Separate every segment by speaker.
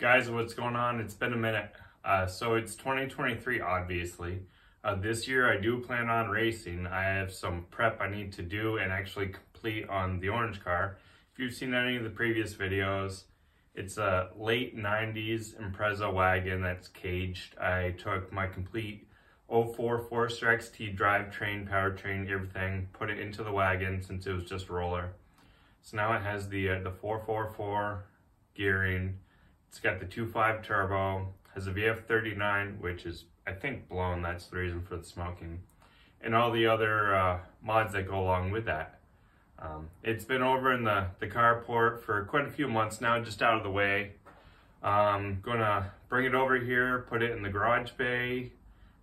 Speaker 1: Guys, what's going on? It's been a minute. So it's 2023, obviously. This year I do plan on racing. I have some prep I need to do and actually complete on the orange car. If you've seen any of the previous videos, it's a late 90s Impreza wagon that's caged. I took my complete 04 Forester XT drivetrain, powertrain, everything, put it into the wagon since it was just a roller. So now it has the 444 gearing. It's got the 2.5 turbo, has a VF39, which is, I think, blown. That's the reason for the smoking. And all the other mods that go along with that. It's been over in the carport for quite a few months now, just out of the way. Gonna bring it over here, put it in the garage bay,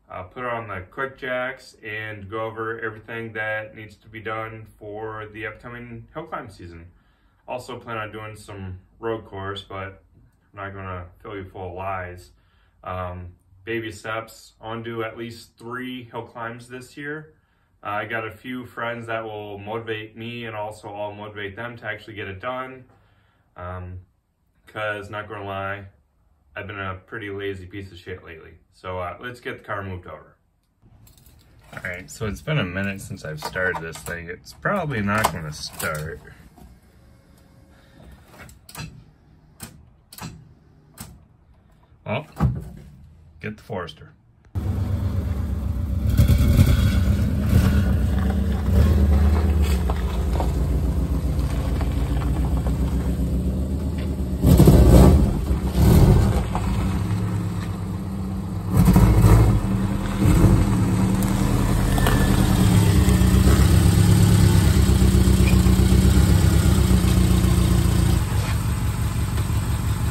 Speaker 1: put it on the quick jacks, and go over everything that needs to be done for the upcoming hill climb season. Also plan on doing some road course, but I'm not gonna fill you full of lies. Baby steps. I want to do at least 3 hill climbs this year. I got a few friends that will motivate me, and also I'll motivate them to actually get it done. Cause not gonna lie, I've been a pretty lazy piece of shit lately. So let's get the car moved over. All right, so it's been a minute since I've started this thing. It's probably not gonna start. Well, get the Forester.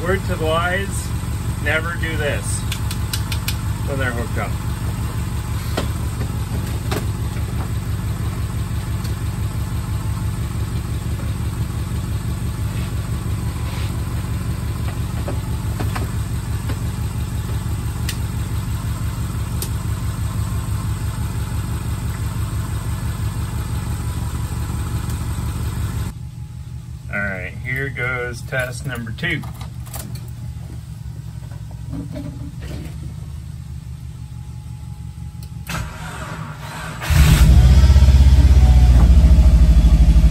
Speaker 1: Word to the wise, never do this when they're hooked up. All right, here goes test number 2.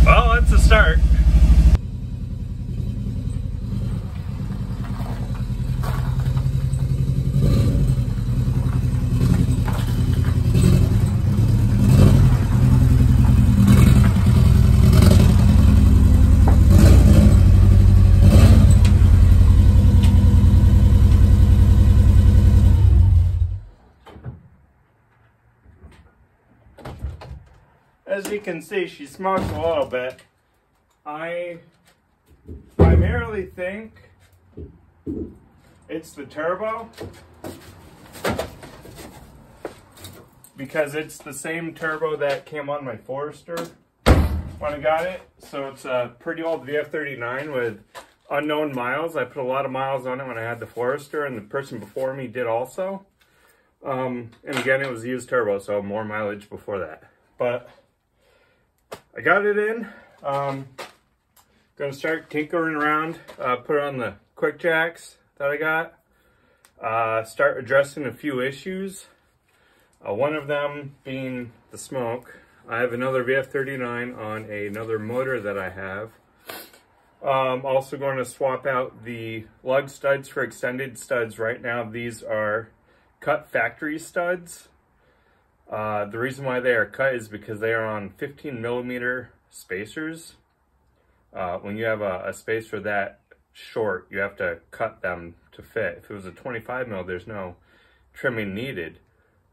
Speaker 1: Well, that's a start. As you can see, she smokes a little bit. I primarily think it's the turbo, because it's the same turbo that came on my Forester when I got it. So it's a pretty old VF39 with unknown miles. I put a lot of miles on it when I had the Forester, and the person before me did also. And again, it was used turbo, so more mileage before that. But I got it in. Gonna start tinkering around, put it on the quick jacks that I got. Start addressing a few issues. One of them being the smoke. I have another VF39 on another motor that I have. Also going to swap out the lug studs for extended studs. Right now these are cut factory studs. The reason why they are cut is because they are on 15mm spacers. When you have a spacer that short, you have to cut them to fit. If it was a 25mm, there's no trimming needed.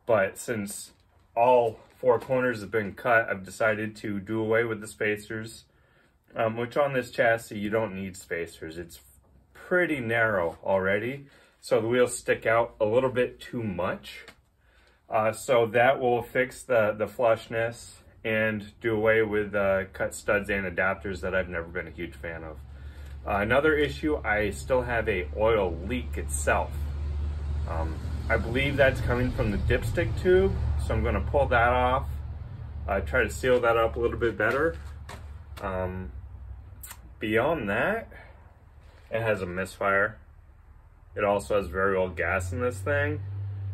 Speaker 1: But since all 4 corners have been cut, I've decided to do away with the spacers, which on this chassis, you don't need spacers. It's pretty narrow already, so the wheels stick out a little bit too much. So that will fix the flushness and do away with cut studs and adapters that I've never been a huge fan of. Another issue, I still have a oil leak itself. I believe that's coming from the dipstick tube, so I'm going to pull that off, try to seal that up a little bit better. Beyond that, it has a misfire. It also has very old gas in this thing.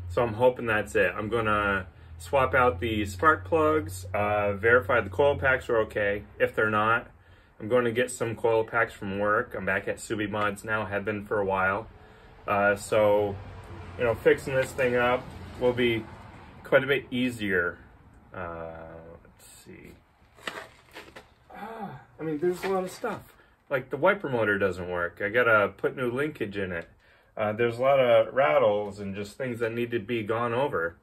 Speaker 1: So I'm hoping that's it. I'm gonna swap out the spark plugs, verify the coil packs are okay. If they're not, I'm going to get some coil packs from work. I'm back at Subi Mods now, have been for a while. So, you know, fixing this thing up will be quite a bit easier. Let's see. I mean, there's a lot of stuff. Like the wiper motor doesn't work. I gotta put new linkage in it. There's a lot of rattles and just things that need to be gone over.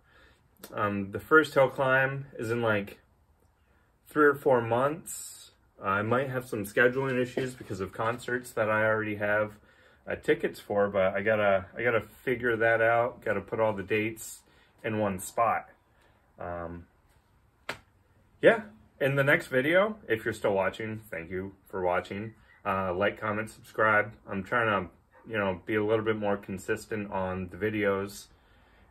Speaker 1: The first hill climb is in like 3 or 4 months. I might have some scheduling issues because of concerts that I already have tickets for, but I gotta figure that out. Gotta put all the dates in one spot. Yeah, in the next video, if you're still watching, thank you for watching. Like, comment, subscribe. I'm trying to, you know, be a little bit more consistent on the videos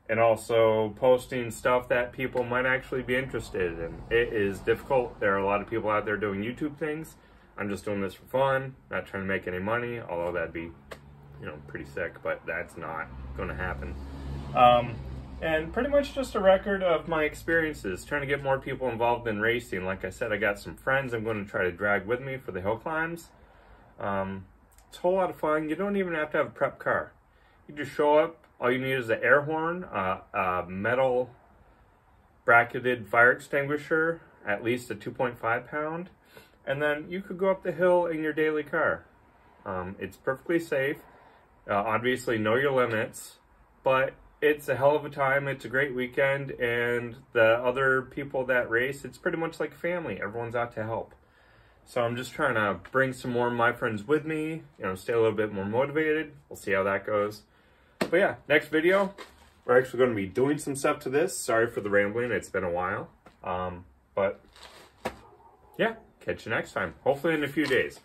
Speaker 1: and also posting stuff that people might actually be interested in. It is difficult. There are a lot of people out there doing YouTube things. I'm just doing this for fun, not trying to make any money, although that'd be, you know, pretty sick, but that's not going to happen. And pretty much just a record of my experiences, trying to get more people involved in racing. Like I said, I got some friends I'm going to try to drag with me for the hill climbs. It's a whole lot of fun. You don't even have to have a prep car. You just show up. All you need is an air horn, a metal bracketed fire extinguisher, at least a 2.5 pound, and then you could go up the hill in your daily car. It's perfectly safe. Obviously, know your limits, but it's a hell of a time. It's a great weekend, and the other people that race, it's pretty much like family. Everyone's out to help. So I'm just trying to bring some more of my friends with me, you know, stay a little bit more motivated. We'll see how that goes. But yeah, next video, we're actually going to be doing some stuff to this. Sorry for the rambling, it's been a while. But yeah, catch you next time. Hopefully in a few days.